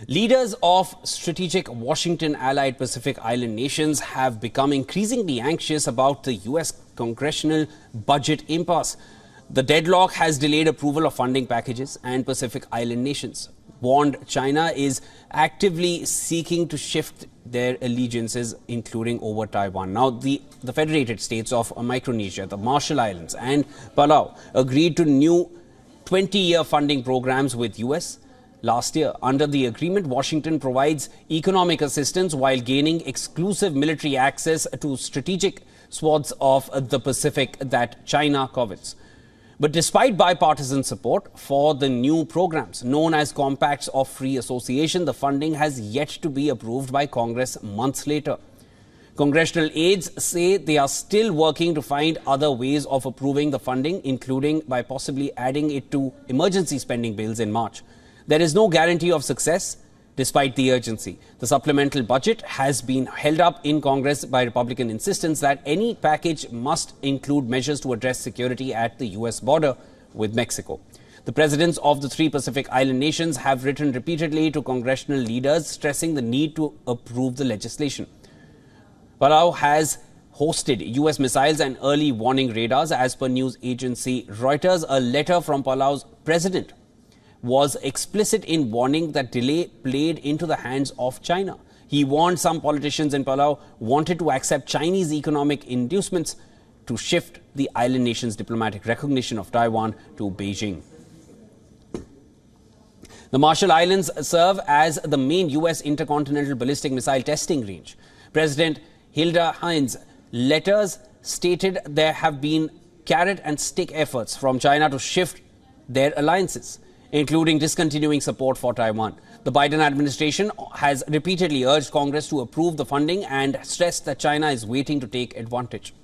Leaders of strategic Washington-allied Pacific Island nations have become increasingly anxious about the U.S. congressional budget impasse. The deadlock has delayed approval of funding packages, and Pacific Island nations warned China is actively seeking to shift their allegiances, including over Taiwan. Now, the Federated States of Micronesia, the Marshall Islands and Palau agreed to new 20-year funding programs with U.S. last year. Under the agreement, Washington provides economic assistance while gaining exclusive military access to strategic swaths of the Pacific that China covets. But despite bipartisan support for the new programs, known as Compacts of Free Association, the funding has yet to be approved by Congress months later. Congressional aides say they are still working to find other ways of approving the funding, including by possibly adding it to emergency spending bills in March. There is no guarantee of success despite the urgency. The supplemental budget has been held up in Congress by Republican insistence that any package must include measures to address security at the U.S. border with Mexico. The presidents of the three Pacific Island nations have written repeatedly to congressional leaders, stressing the need to approve the legislation. Palau has hosted U.S. missiles and early warning radars. As per news agency Reuters, a letter from Palau's president was explicit in warning that delay played into the hands of China. He warned some politicians in Palau wanted to accept Chinese economic inducements to shift the island nation's diplomatic recognition of Taiwan to Beijing. The Marshall Islands serve as the main U.S. intercontinental ballistic missile testing range. President Hilda Hines' letters stated there have been carrot and stick efforts from China to shift their alliances, including discontinuing support for Taiwan. The Biden administration has repeatedly urged Congress to approve the funding and stressed that China is waiting to take advantage.